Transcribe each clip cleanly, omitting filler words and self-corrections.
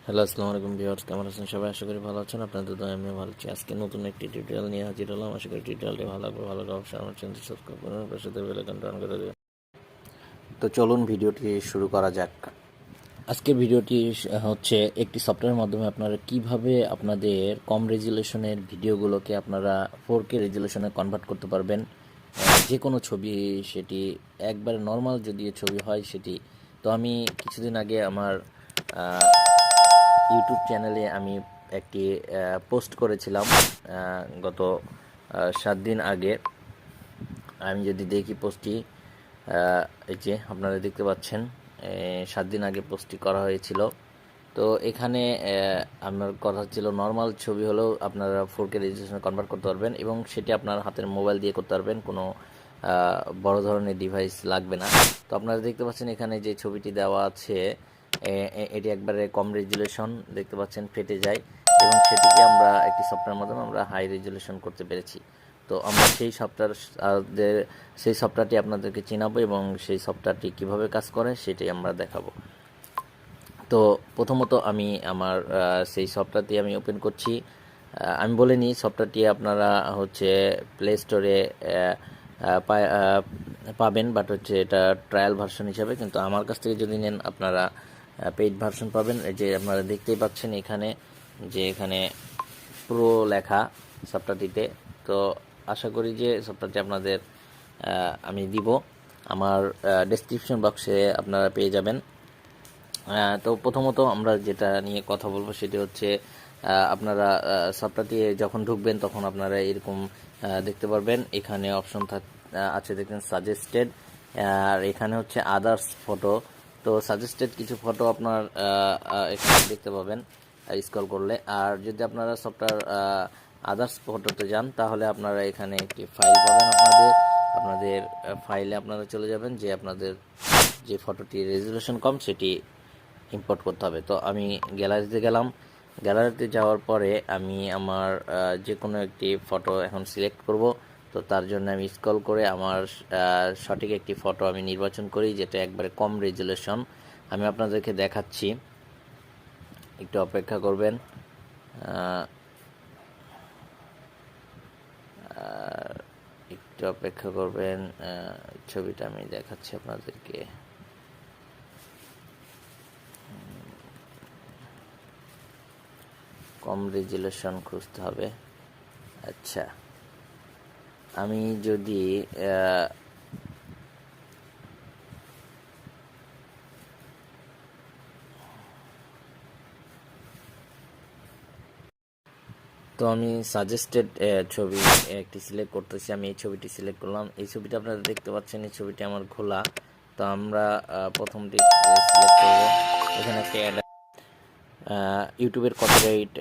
Hello, আসসালামু আলাইকুম viewers, কেমন আছেন সবাই? আশা করি ভালো আছেন। আপনাদের দয়ায় আমিও ভালো আছি। আজকে নতুন একটি টিউটোরিয়াল নিয়ে হাজির হলাম। আশা করি টিউটোরিয়ালটি ভালো লাগবে। ভালো লাগলে অবশ্যই আমার চ্যানেলটি সাবস্ক্রাইব করুন, পাশে বেল আইকনটি অন করে দেবেন। তো চলুন ভিডিওটি শুরু করা যাক। আজকের ভিডিওটি হচ্ছে একটি সফটওয়্যারের মাধ্যমে আপনারা কিভাবে আপনাদের কম রেজুলেশনের ভিডিওগুলোকে আপনারা 4K রেজুলেশনে কনভার্ট করতে পারবেন। যে কোনো ছবি, সেটি একবারে নর্মাল যদি ছবি হয় সেটি। তো আমি কিছুদিন আগে আমার ইউটিউব চ্যানেলে আমি একটি পোস্ট করেছিলাম গত 7 দিন আগে। আমি যদি দেখি পোস্টটি, এই যে আপনারা দেখতে পাচ্ছেন 7 দিন আগে পোস্টটি করা হয়েছিল। তো এখানে আপনার কথা ছিল নর্মাল ছবি হলেও আপনারা 4K রেজুলেশনে কনভার্ট করতে পারবেন এবং সেটি আপনার হাতের মোবাইল দিয়ে করতে পারবেন, কোনো বড় ধরনের ডিভাইস লাগবে না। তো আপনারা দেখতে পাচ্ছেন এখানে যে ছবিটি দেওয়া আছে এটি একবারে কম রেজুলেশন, দেখতে পাচ্ছেন ফেটে যায় এবং সেটিকে আমরা একটি সফটওয়্যারের মাধ্যমে আমরা হাই রেজুলেশন করতে পেরেছি। তো আমরা সেই সফটওয়্যারটি আপনাদেরকে চিনাবো এবং সেই সফটওয়্যারটি কীভাবে কাজ করে সেটি আমরা দেখাবো। তো প্রথমত আমি আমার সেই সফটওয়্যারটি আমি ওপেন করছি। আমি বলে নিই, সফটওয়্যারটি আপনারা হচ্ছে প্লে স্টোরে পাবেন, বাট হচ্ছে এটা ট্রায়াল ভার্সন হিসাবে। কিন্তু আমার কাছ থেকে যদি নেন আপনারা পেইড ভার্সন পাবেন। এই যে আপনারা দেখতেই পাচ্ছেন এখানে প্রো লেখা সফটওয়্যারটিতে। তো আশা করি যে সফটওয়্যারটি আপনাদের আমি দিব, আমার ডেসক্রিপশন বক্সে আপনারা পেয়ে যাবেন। তো প্রথমত আমরা যেটা নিয়ে কথা বলবো সেটি হচ্ছে আপনারা সফটওয়্যারটি যখন ঢুকবেন তখন আপনারা এরকম দেখতে পারবেন। এখানে অপশন আছে, দেখেন সাজেস্টেড, আর এখানে হচ্ছে আদার্স ফটো। তো সাজেস্টেড কিছু ফটো আপনার এখানে দেখতে পাবেন স্ক্রল করলে। আর যদি আপনারা সফটওয়্যার আদার্স ফটোতে যান তাহলে আপনারা এখানে একটি ফাইল পাবেন। আপনাদের ফাইলে আপনারা চলে যাবেন, যে আপনাদের যে ফটোটি রেজুলেশন কম সেটি ইম্পোর্ট করতে হবে। তো আমি গ্যালারিতে গেলাম। গ্যালারিতে যাওয়ার পরে আমি আমার যে কোনো একটি ফটো এখন সিলেক্ট করব। তো তার জন্য আমি স্ক্রল করে আমার সঠিক একটি ফটো আমি নির্বাচন করি, যেটা একবারে কম রেজুলেশন। আমি আপনাদেরকে দেখাচ্ছি, একটু অপেক্ষা করবেন। ছবিটা আমি দেখাচ্ছি আপনাদেরকে। কম রেজুলেশন খুঁজতে হবে। আচ্ছা, আমি যদি তো আমি সাজেস্টেড ছবি একটি সিলেক্ট করতেছি। আমি এই ছবিটি সিলেক্ট করলাম। এই ছবিটা আপনারা দেখতে পাচ্ছেন, এই ছবিটি আমার খোলা। তো আমরা প্রথমটি সিলেক্ট করব। এখানে একটা অ্যাড, ইউটিউবের কপিরাইট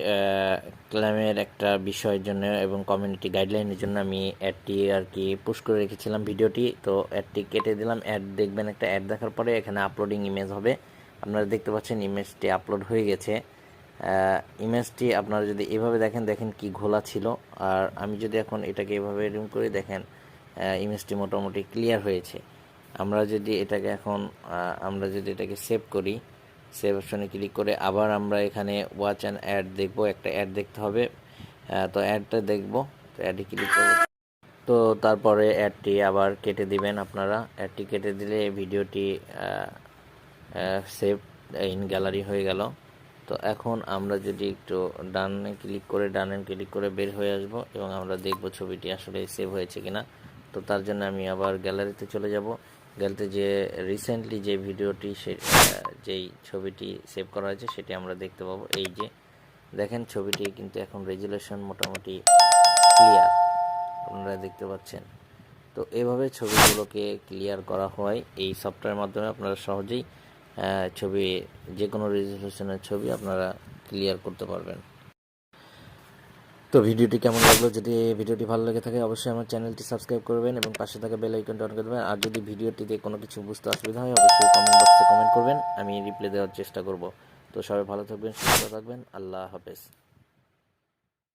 ক্লেমের একটা বিষয়ের জন্য এবং কমিউনিটি গাইডলাইনের জন্য আমি অ্যাডটি আর কি পুশ করে রেখেছিলাম ভিডিওটি। তো অ্যাডটি কেটে দিলাম। অ্যাড দেখবেন, একটা অ্যাড দেখার পরে এখানে আপলোডিং ইমেজ হবে। আপনারা দেখতে পাচ্ছেন ইমেজটি আপলোড হয়ে গেছে। ইমেজটি আপনারা যদি এভাবে দেখেন কি ঘোলা ছিল। আর আমি যদি এখন এটাকে এভাবে রিমুভ করি, দেখেন ইমেজটি মোটামুটি ক্লিয়ার হয়েছে। আমরা যদি এটাকে সেভ করি, সেভ অপশনে ক্লিক করে আবার আমরা এখানে ওয়াচ অ্যান্ড অ্যাড দেখব, একটা অ্যাড দেখতে হবে। তো অ্যাডটা দেখব, তো অ্যাডে ক্লিক করব। তো তারপরে অ্যাডটি আবার কেটে দিবেন আপনারা। অ্যাডটি কেটে দিলে ভিডিওটি সেভ ইন গ্যালারি হয়ে গেল। তো এখন আমরা যদি একটু ডানে ক্লিক করে বের হয়ে আসব এবং আমরা দেখব ছবিটি আসলে সেভ হয়েছে কিনা। তো তার জন্য আমি আবার গ্যালারিতে চলে যাব। গ্যালারিতে যে রিসেন্টলি যে ভিডিওটি যেই ছবিটি সেভ করা হয়েছে সেটি আমরা দেখতে পাবো। এই যে দেখেন, ছবিটি কিন্তু এখন রেজুলেশন মোটামুটি ক্লিয়ার, আপনারা দেখতে পাচ্ছেন। তো এভাবে ছবিগুলোকে ক্লিয়ার করা হয় এই সফটওয়্যারের মাধ্যমে। আপনারা সহজেই ছবি, যে কোনো রেজুলেশনের ছবি আপনারা ক্লিয়ার করতে পারবেন। তো ভিডিওটি কেমন লাগলো? যদি ভিডিওটি ভালো লেগে থাকে অবশ্যই আমার চ্যানেলটি সাবস্ক্রাইব করবেন এবং পাশে থাকা বেল আইকনটি অন করে দেবেন। আর যদি ভিডিওটিতে কোনো কিছু বুঝতে অসুবিধা হয় অবশ্যই কমেন্ট বক্সে কমেন্ট করবেন, আমি রিপ্লাই দেওয়ার চেষ্টা করব। তো সবাই ভালো থাকবেন, সুস্থ থাকবেন। আল্লাহ হাফেজ।